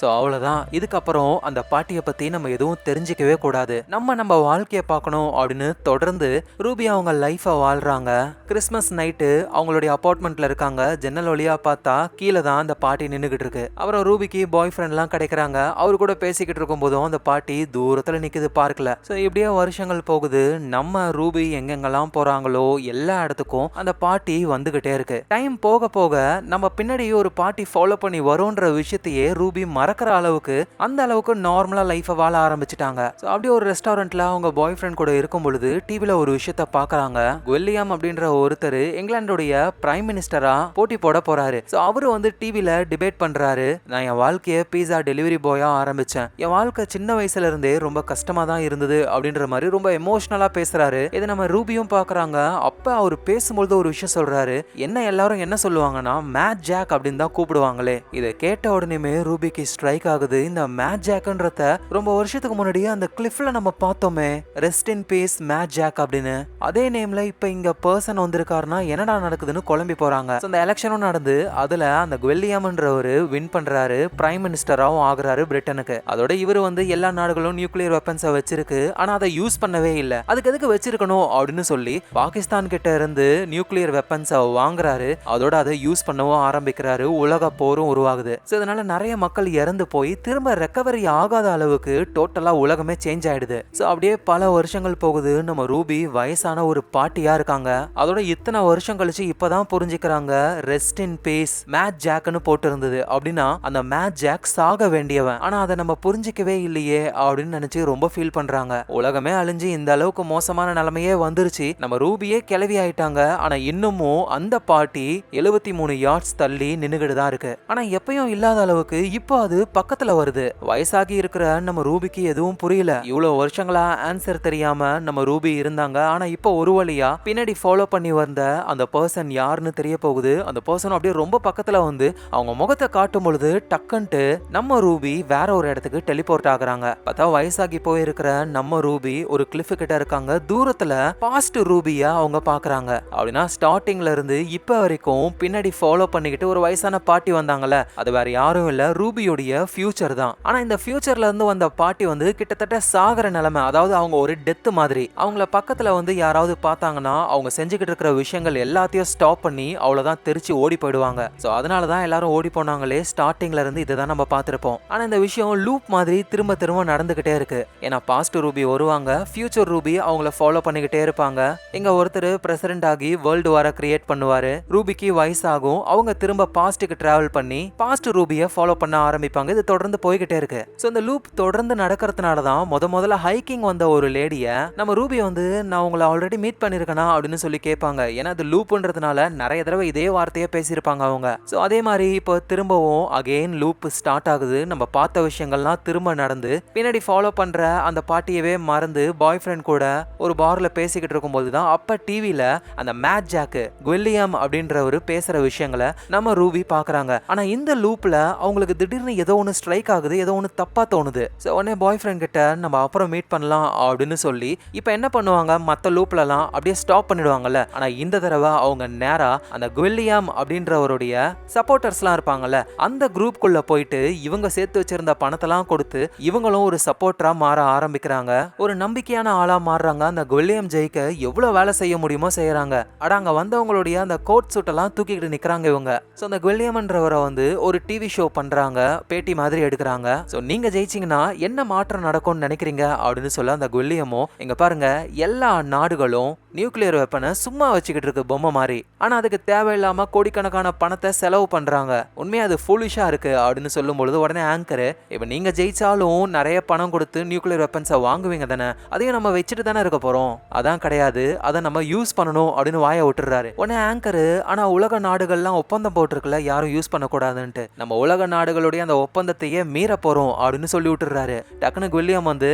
ஸோ அவ்வளோதான். இதுக்கப்புறம் அந்த பாட்டியை பற்றி நம்ம எதுவும் தெரிஞ்சிக்கவே கூடாது, நம்ம வாழ்க்கையை பார்க்கணும் அப்படின்னு தொடர்ந்து ரூபி அவங்க லைஃப்பை வாழ்கிறாங்க. கிறிஸ்மஸ் நைட்டு அவங்களுடைய அப்பார்ட்மெண்ட்டில் இருக்காங்க. ஜன்னல் வழியாக பார்த்தா கீழே தான் அந்த பாட்டி நின்றுக்கிட்டு இருக்கு. அப்புறம் ரூபிக்கு பாய் ஃப்ரெண்ட்லாம் கிடைக்கிறாங்க. அவர் கூட பேசிக்கிட்டு இருக்கும் போதும் அந்த பாட்டி தூரத்தில் நிற்குது பார்க்கல. ஸோ இப்படியே வருஷங்கள் போகுது. நம்ம ரூபி எங்கெங்கெல்லாம் போகிறாங்களோ எல்லா இடத்துக்கும் அந்த பாட்டி வந்துகிட்டே இருக்கு. டைம் போக போக நம்ம பின்னாடி ஒரு பாட்டி ஃபாலோ பண்ணி வரும்ன்ற விஷயத்தையே ரூபி மறக்கிற அளவுக்கு அந்த அளவுக்கு நார்மலா லைஃபை வாழ ஆரம்பிச்சிட்டாங்க. ஸோ அப்படியே ஒரு ரெஸ்டாரண்ட்ல அவங்க பாய் ஃப்ரெண்ட் கூட இருக்கும் பொழுது டிவில ஒரு விஷயத்த பாக்குறாங்க. வில்லியம் அப்படின்ற ஒருத்தர் இங்கிலாந்துடைய பிரைம் மினிஸ்டரா போட்டி போட போறாரு. ஸோ அவரு வந்து டிவில டிபேட் பண்றாரு. நான் என் வாழ்க்கையை பீஸா டெலிவரி பாயா ஆரம்பிச்சேன், என் வாழ்க்கை சின்ன வயசுல இருந்தே ரொம்ப கஷ்டமா தான் இருந்தது அப்படின்ற மாதிரி ரொம்ப எமோஷனலா பேசுறாரு. இதை நம்ம ரூபியும் பாக்குறாங்க. அப்ப அவர் பேசும்பொழுது ஒரு விஷயம் சொல்றாரு. என்ன எல்லாரும் என்ன சொல்லுவாங்கன்னா மேட் ஜாக் அப்படின்னு தான் கூப்பிடுவாங்களே. இதை கேட்ட உடனே ரூபிக்கு ஸ்ட்ரைக் ஆகுது. இந்த மேட் ஜாக்ன்றத ரொம்ப வருஷத்துக்கு முன்னாடி அந்த கிளிஃப்ல நம்ம பார்த்தோமே, rest in peace Mad Jack அப்படின்னு. அதே நேம்ல இப்ப இங்க பர்சன் வந்திருக்காருன்னா என்னடா நடக்குதுன்னு குழம்பி போறாங்க. அந்த எலெக்ஷனும் நடந்து அதுல அந்த குவெல்லியம்ன்றவரு வின் பண்றாரு, பிரைம் மினிஸ்டராவும் ஆகுறாரு பிரிட்டனுக்கு. அதோட இவர் வந்து எல்லா நாடுகளும் நியூக்ளியர் வெப்பன்ஸை வச்சிருக்கு, ஆனா அதை யூஸ் பண்ணவே இல்லை. அதுக்கு எதுக்கு வச்சிருக்கணும் அப்படின்னு சொல்லி பாகிஸ்தான் கிட்ட இருந்து நியூக்ளியர் வெப்பன்ஸை வாங்குறாரு. அதோட அதை யூஸ் பண்ணவும் ஆரம்பிக்கிறாரு. உலக போரும் உருவாகுது. இதனால நிறைய மக்கள் இறந்து போய் திரும்ப ரெக்கவரி ஆகாத அளவுக்கு டோட்டலா உலகமே சேஞ்ச் ஆயிடுது. சோ அப்படியே பல வருஷங்கள் போகுது. நம்ம ரூபி வயசான ஒரு பாட்டியா இருக்காங்க. அதோட இத்தனை வருஷம் கழிச்சு இப்பதான் புரிஞ்சுக்கிறாங்க ரெஸ்ட் இன் பீஸ் மேட் ஜாக்னு போட்டு இருந்தது அப்படின்னா அந்த மேட் ஜாக் சாக வேண்டியவன். ஆனா அதை நம்ம புரிஞ்சிக்கவே இல்லையே அப்படின்னு நினைச்சு ரொம்ப ஃபீல் பண்றாங்க. உலகமே அழிஞ்சு இந்த அளவுக்கு மோசமான நிலைமையே வந்துருச்சு. நம்ம ரூபியே கிளவி ஆயிட்டாங்க. ஆனா இன்னமும் அந்த பாட்டி 73 யார்ட்ஸ் தள்ளி நின்னுகிட்டு தான் இருக்கு. ஆனா எப்பயும் இல்லாத அளவுக்கு இப்போ அது பக்கத்துல வருது. வயசாகி இருக்கிற நம்ம ரூபிக்கு எதுவும் புரியல. இவ்வளவு வருஷங்களா ஆன்சர் தெரியாம நம்ம ரூபி இருந்தாங்க. ஆனா இப்போ ஒரு வழியா பின்னாடி ஃபாலோ பண்ணி வந்த அந்த பர்சன் யாருன்னு தெரிய போகுது. அந்த பர்சன் அப்படியே ரொம்ப பக்கத்துல வந்து அவங்க முகத்தை காட்டும் பொழுது டக்குன்ட்டு நம்ம ரூபி வேற ஒரு இடத்துக்கு டெலிபோர்ட் ஆகுறாங்க. பார்த்தா வயசாகி போயிருக்கிற நம்ம ரூபி ஒரு கிளிஃப் கிட்ட இருக்காங்க. தூரத்துல பாஸ்ட் ரூபிய அவங்க பாக்குறாங்க. அப்படின்னா ஸ்டார்டிங்ல இருந்து இப்ப வரைக்கும் பின்னாடி ஃபாலோ பண்ணிக்கிட்டு ஒரு வயசான பாட்டி வந்தாங்கல்ல, அது வேற யாரும் இல்ல, ரூபியோடைய ஃபியூச்சர் தான். ஆனா இந்த ஃபியூச்சர்ல இருந்து வந்த பாட்டி வந்து கிட்டத்தட்ட சாகர நிலைமை, அதாவது அவங்க ஒரு டெத் மாதிரி. அவங்கள பக்கத்துல வந்து யாராவது பார்த்தாங்கன்னா அவங்க செஞ்சுக்கிட்டு இருக்கிற விஷயங்கள் எல்லாத்தையும் ஸ்டாப் பண்ணி அவ்வளவுதான் தெரிச்சு ஓடி போயிடுவாங்க. சோ அதனாலதான் எல்லாரும் ஓடி போனாங்களே. ஸ்டார்டிங்ல இருந்து இதுதான் நம்ம பார்த்திருப்போம். ஆனா இந்த விஷயம் லூப் மாதிரி திரும்ப திரும்ப நடந்துகிட்டே இருக்கு. ஏன்னா பாஸ்ட் ரூபி வருவாங்க, ஃபியூச்சர் ரூபி அவங்கள ஃபாலோ பண்ணிக்கிட்டே இருப்பாங்க. இங்க ஒருத்தர் பிரசிடென்ட் ஆகி வேர்ல்டு வார கிரியேட் பண்ணுவாரு. ரூபிக்கு வயசாகும், அவங்க திரும்ப பாஸ்டுக்கு டிராவல் பண்ணி பாஸ்ட் ரூபியை ஃபாலோ பண்ண ஆரம்பிப்பாங்க. இது தொடர்ந்து போய்கிட்டே இருக்கு. சோ இந்த லூப் தொடர்ந்து நடக்கிறதுனால தான் முதல்ல ஹைக்கிங் வந்த ஒரு லேடிய நம்ம ரூபி வந்து நான் உங்களை ஆல்ரெடி மீட் பண்ணிருக்கேனா அப்படின்னு சொல்லி கேட்பாங்க. ஏன்னா அது லூப்ன்றதுனால நிறைய தடவை இதே வார்த்தையை பேசியிருப்பாங்க அவங்க. சோ அதே மாதிரி இப்போ திரும்பவும் அகைன் லூப் ஸ்டார்ட் ஆகுது. நம்ம பார்த்த விஷயங்கள்லாம் திரும்ப நடந்து பின்னாடி ஃபாலோ பண்ற அந்த பாட்டியவே மறந்து பாய் ஃப்ரெண்ட் கூட ஒரு பார்ல பேசிக்கிட்டு இருக்கும்போது தான் அப்ப டிவில அந்த மேட் ஜாக் குவெல்லியம் அப்படின்றவரு பேசுற விஷயங்களை நம்ம ரூபி பாக்குறாங்க. ஆனா இந்த லூப்ல அவங்களுக்கு திடீர்னு ஏதோ ஒன்று ஸ்ட்ரைக் ஆகுது, ஏதோ ஒன்று தப்பா தோணுது. ஸோ உடனே பாய் ஃப்ரெண்ட் கிட்ட நம்ம அப்புறம் மீட் பண்ணலாம் அப்படின்னு சொல்லி இப்போ என்ன பண்ணுவாங்க, மற்ற லூப்லலாம் அப்படியே ஸ்டாப் பண்ணிடுவாங்கல்ல. ஆனால் இந்த தடவை அவங்க நேரா அந்த குவெல்லியம் அப்படின்றவருடைய சப்போர்ட்டர்ஸ்லாம் இருப்பாங்கல்ல, அந்த குரூப்குள்ள போயிட்டு இவங்க சேர்த்து வச்சிருந்த பணத்தெல்லாம் கொடுத்து இவங்களும் ஒரு சப்போர்ட்டரா மாற ஆரம்பிக்கிறாங்க. ஒரு நம்பிக்கையான ஆளா மாறுறாங்க. அந்த குவெல்லியம் ஜெயிக்க எவ்வளவு வேலை செய்ய முடியுமோ செய்யறாங்க. அட அங்க வந்தவங்களுடைய அந்த கோட் சூட்டெல்லாம் தூக்கிக்கிட்டு நிக்கிறாங்க இவங்க. ஸோ அந்த குவெல்லியம்ன்றவரை வந்து ஒரு டிவி ஷோ பண்றாங்க. பேட்டி மாதிரி எடுக்கிறாங்க. சோ நீங்க ஜெயிச்சீங்கன்னா என்ன மாற்றம் நடக்கும்னு நினைக்கிறீங்க அப்படின்னு சொல்ல அந்த குல்லியமோ, இங்க பாருங்க எல்லா நாடுகளும் நியூக்ளியர் வெப்பனை சும்மா வச்சுக்கிட்டு இருக்கு பொம்மை மாதிரி. ஆனா அதுக்கு தேவையில்லாம கோடிக்கணக்கான பணத்தை செலவு பண்றாங்க. உண்மையா அது ஃபூலிஷா இருக்கு அப்படின்னு சொல்லும் பொழுது உடனே ஆங்கர், இப்ப நீங்க ஜெயிச்சாலும் நிறைய பணம் கொடுத்து நியூக்ளியர் வெப்பன்ஸை வாங்குவீங்க தானே, அதையும் நம்ம வச்சுட்டு தானே இருக்க போறோம், அதான் கிடையாது, அதை நம்ம யூஸ் பண்ணணும் அப்படின்னு வாய விட்டுறாரு. உடனே ஆங்கர், ஆனா உலக நாடுகள்லாம் ஒப்பந்தம் போட்டிருக்குல யாரும் யூஸ் பண்ணக்கூடாதுன்ட்டு, நம்ம உலக நாடுகளுடைய அந்த ஒப்பந்தத்தையே மீற போறோம் அப்படின்னு சொல்லி விட்டுறாரு. டக்குனு வில்லியம் வந்து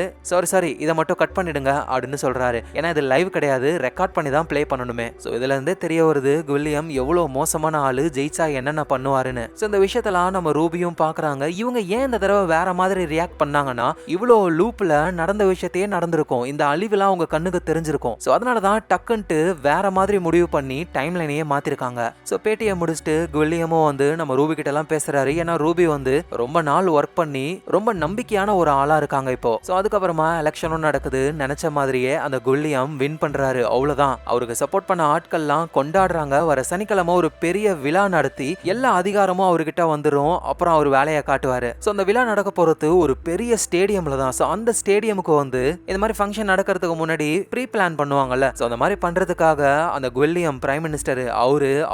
சாரி இதை மட்டும் கட் பண்ணிடுங்க அப்படின்னு சொல்றாரு. ஏன்னா இது லைவ் கிடையாது, ரெக்கார்ட் பண்ணி தான் ப்ளே பண்ணணுமே. சோ இதுல இருந்தே தெரிய வருது வில்லியம் எவ்வளவு மோசமான ஆளு, ஜெயிச்சா என்னென்ன பண்ணுவாருன்னு. சோ இந்த விஷயத்தெல்லாம் நம்ம ரூபியும் பாக்குறாங்க. இவங்க ஏன் இந்த தடவை வேற மாதிரி ரியாக்ட் பண்ணாங்கன்னா, இவ்வளோ லூப்ல நடந்த விஷயத்தையே நடந்திருக்கும், இந்த அழிவுலாம் அவங்க கண்ணுக்கு தெரிஞ்சிருக்கும். சோ அதனாலதான் டக்குன்ட்டு வேற மாதிரி முடிவு பண்ணி டைம் லைனையே மாத்திருக்காங்க. சோ பேட்டியை முடிச்சுட்டு வில்லியமும் வந்து நம்ம ரூபி கிட்ட எல்லாம் பேசுறாரு. ஏன்னா ரூபி வந்து ரொம்ப நாள் ஒர்க் பண்ணி ரொம்ப நம்பிக்கையான ஒரு ஆளா இருக்காங்க இப்போ. சோ அதுக்கப்புறமா எலெக்ஷனும் நடக்குது. நினைச்ச மாதிரியே அந்த வில்லியம் வின் பண்றாரு. அவ்வளவுதான், அவருக்கு சப்போர்ட் பண்ண ஆட்கள்லாம் கொண்டாடுறாங்க. வர சனிக்கிழமை ஒரு பெரிய விழா நடத்தி எல்லா அதிகாரமும் அவர்கிட்ட வந்துரும். அப்புறம் அவர் வேலையை காட்டுவாரு. சோ அந்த விழா நடக்க போறது ஒரு பெரிய ஸ்டேடியம்ல தான். சோ அந்த ஸ்டேடியமுக்கு வந்து இந்த மாதிரி ஃபங்க்ஷன் நடக்கிறதுக்கு முன்னாடி ப்ரீ பிளான் பண்ணுவாங்கல்ல. சோ அந்த மாதிரி பண்றதுக்காக அந்த வில்லியம் பிரைம் மினிஸ்டர்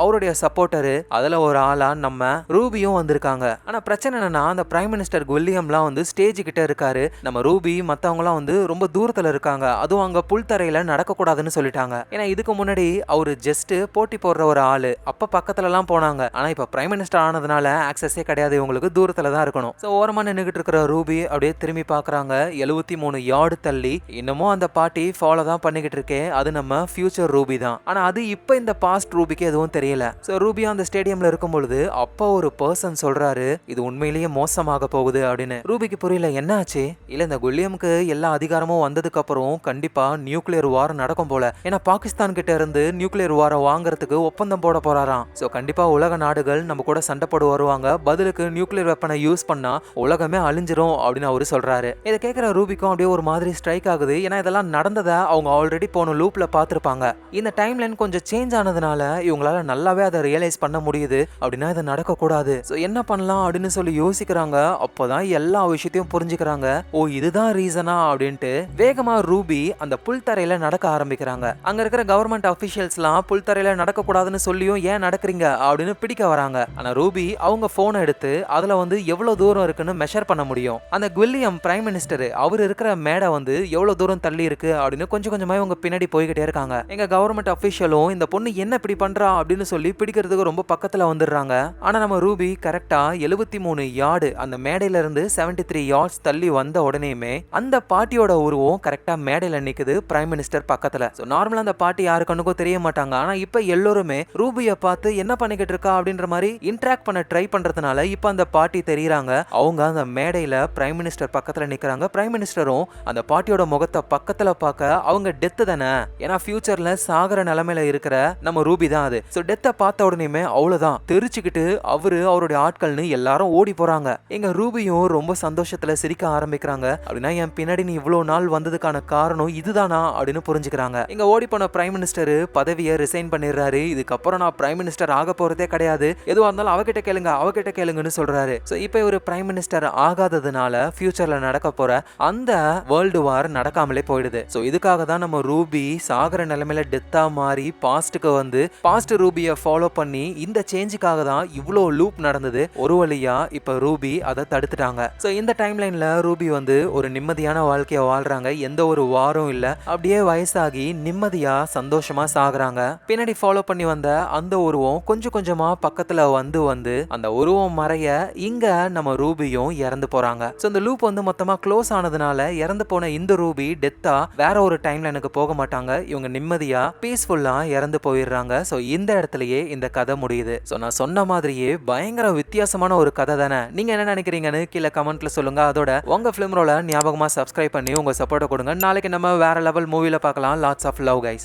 அவருடைய சப்போர்ட்டர் அதுல ஒரு ஆளா நம்ம ரூபியும் வந்திருக்காங்க. ஆனா பிரச்சனை என்னன்னா, அந்த பிரைம் மினிஸ்டர் வில்லியம்லாம் வந்து ஸ்டேஜ் கிட்ட இருக்காரு. நம்ம ரூபி மத்தவங்கலாம் வந்து ரொம்ப தூரத்துல இருக்காங்க. அதுவும் அங்க புல்தரையில நடக்க கூடாதுன்னு சொல்லிட்டாங்க. ஏன்னா இதுக்கு முன்னாடி அவரு ஜஸ்ட் போட்டி போடுற ஒரு ஆளு, அப்ப பக்கத்துல எல்லாம் போனாங்க. ஆனா இப்ப பிரைம் மினிஸ்டர் ஆனதுனால ஆக்சஸே கிடையாது, இவங்களுக்கு தூரத்துல தான் இருக்கணும். சோ ஓரமா நின்னுகிட்டு இருக்கிற ரூபி அப்படியே திரும்பி பாக்குறாங்க. 73 யார்டு தள்ளி இன்னமும் அந்த பார்ட்டி ஃபாலோ தான் பண்ணிக்கிட்டு இருக்கே, அது நம்ம ஃபியூச்சர் ரூபி தான். ஆனா அது இப்ப இந்த பாஸ்ட் ரூபிக்கு எதுவும் தெரியல. சோ ரூபி அந்த ஸ்டேடியம்ல இருக்கும் பொழுது அப்ப ஒரு பர்சன் சொல்றாரு, இது உண்மையிலேயே மோசமாக போகுது அப்படின்னு. ரூபிக்கு புரியல, என்ன ஆச்சு? இல்ல இந்த வில்லியமுக்கு எல்லா அதிகாரமும் வந்ததுக்கு அப்புறம் கண்டிப்பா நியூக்ளியர் வார் நடக்கும் போல. ஏன்னா பாகிஸ்தான் கிட்ட இருந்து நியூக்ளியர் வார வாங்குறதுக்கு ஒப்பந்தம் போட போறாராம். சோ கண்டிப்பா உலக நாடுகள் நம்ம கூட சண்டை போட வருவாங்க, பதிலுக்கு நியூக்ளியர் வெப்பனை யூஸ் பண்ணா உலகமே அழிஞ்சிரும் அப்படின்னு அவரு சொல்றாரு. இதை கேட்கிற ரூபிக்கும் அப்படியே ஒரு மாதிரி ஸ்ட்ரைக் ஆகுது. ஏன்னா இதெல்லாம் நடந்ததை அவங்க ஆல்ரெடி போன லூப்ல பாத்துருப்பாங்க. இந்த டைம் லைன் கொஞ்சம் சேஞ்ச் ஆனதுனால இவங்களால நல்லாவே அதை ரியலைஸ் பண்ண முடியுது. அப்படின்னா இது நடக்க கூடாது. சோ என்ன பண்ணலாம் அப்படின்னு சொல்லி யோசிக்கிறாங்க. அப்போதான் எல்லா விஷயத்தையும் புரிஞ்சுக்கிறாங்க. ஓ இதுதான் ரீசனா அப்படின்ட்டு வேகமா ரூபி அந்த புல்தரையில நடக்க ஆரம்பிக்கிறாங்க. அங்க இருக்கிற கவர்மெண்ட் அபிஷியல்ஸ்லாம் புல்தரையில நடக்க கூடாதுன்னு சொல்லியும் ஏன் நடக்கிறீங்க அப்படின்னு பிடிக்க வராங்க. ஆனா ரூபி அவங்க போனை எடுத்து அதுல வந்து எவ்வளவு தூரம் இருக்குன்னு மெஷர் பண்ண முடியும். அந்த வில்லியம் பிரைம் மினிஸ்டர் அவர் இருக்கிற மேடை வந்து எவ்வளவு தூரம் தள்ளி இருக்கு அப்படின்னு கொஞ்சம் கொஞ்சமா இவங்க பின்னாடி போய்கிட்டே இருக்காங்க. எங்க கவர்மெண்ட் அபிஷியலும் இந்த பொண்ணு என்ன இப்படி பண்றா அப்படின்னு சொல்லி பிடிக்கிறதுக்கு ரொம்ப பக்கத்துல வந்துடுறாங்க. ஆனா நம்ம ரூபி கரெக்டா 73 யார்டு அந்த மேடையில இருந்து 73 யார்ட்ஸ் தள்ளி வந்த உடனேயுமே அந்த பார்ட்டியோட உருவம் கரெக்டா மேடையில நிக்குது பிரைம் மினிஸ்டர் பக்கத்துல. சோ நார்மலா அந்த பார்ட்டி யாருக்கண்ணுக்கும் தெரிய மாட்டாங்க. ஆனா இப்ப எல்லோருமே ரூபியை பார்த்து என்ன பண்ணிக்கிட்டு இருக்கா அப்படின்ற மாதிரி இன்டராக்ட் பண்ண ட்ரை பண்றதுனால இப்ப அந்த பார்ட்டி தெரியுறாங்க. அவங்க அந்த மேடையில பிரைம் மினிஸ்டர் பக்கத்துல நிக்கிறாங்க. பிரைம் மினிஸ்டரும் அந்த பார்ட்டியோட முகத்தை பக்கத்துல பார்க்க அவங்க டெத்து தானே, ஏன்னா ஃபியூச்சர்ல சாகர நிலைமையில இருக்கிற நம்ம ரூபி தான் அது. சோ டெத்தை பார்த்த உடனேயுமே அவ்வளவுதான் தெரிச்சுக்கிட்டு அவருடைய ஆட்கள்னு எல்லாரும் ஓடி போறாங்க. எங்க ரூபியும் ரொம்ப சந்தோஷத்துல சிரிக்க ஆரம்பிக்கிறாங்க. அப்படின்னா என் பின்னாடி நீ இவ்வளவு நாள் வந்ததுக்கான காரணம் இதுதானா அப்படின்னு புரிஞ்சுக்கிறாங்க. இங்க ஓடி போன பிரைம் மினிஸ்டர் பதவியை ரிசைன் பண்ணிடுறாரு. இதுக்கப்புறம் நான் பிரைம் மினிஸ்டர் ஆக போறதே கிடையாது, எதுவா இருந்தாலும் அவகிட்ட கேளுங்கன்னு சொல்றாரு. சோ இப்போ இவர் பிரைம் மினிஸ்டர் ஆகாததுனால ஃபியூச்சர்ல நடக்க போற அந்த வேர்ல்டு வார் நடக்காமலே போயிடுது. சோ இதுக்காக தான் நம்ம ரூபி சாகர நிலைமையில டெத்தா மாறி பாஸ்டுக்கு வந்து பாஸ்ட் ரூபியை ஃபாலோ பண்ணி இந்த சேஞ்சுக்காக தான் இவ்வளோ லூப் நடந்தது. ஒரு வழியா இப்ப ரூபி அதை தடுத்துட்டாங்க. சோ இந்த டைம் லைன்ல ரூபி வந்து ஒரு நிம்மதியான வாழ்க்கைய வாழ்றாங்க. எந்த ஒரு வாரும் இல்ல, அப்படியே வயசாகி நிம்மதியா சந்தோஷமா சாகுறாங்க. பின்னாடி ஃபாலோ பண்ணி வந்த அந்த உருவம் கொஞ்சம் கொஞ்சமா பக்கத்துல வந்து அந்த உருவம் மறைய இங்க நம்ம ரூபியும் இறந்து போறாங்க. சோ இந்த லூப் வந்து மொத்தமா க்ளோஸ் ஆனதுனால இறந்து போன இந்த ரூபி டெத்தா வேற ஒரு டைம் லைனுக்கு போக மாட்டாங்க. இவங்க நிம்மதியா பீஸ்ஃபுல்லா இறந்து போயிடுறாங்க. சோ இந்த இடத்துலயே இந்த கதை முடியுது. சோ நான் சொன்ன மாதிரியே பயங்கர வித்தியாசமான ஒரு கதை தானே. நீங்க என்ன நினைக்கிறீங்கன்னு கீழே கமெண்ட்ல சொல்லுங்க. அதோட உங்க ஃபிலிம் ரோல ஞாபகமா சப்ஸ்கிரைப் பண்ணி உங்க சப்போர்ட்டை கொடுங்க. நாளைக்கு நம்ம வேற லெவல் மூவில பார்க்கலாம். Lots of love guys.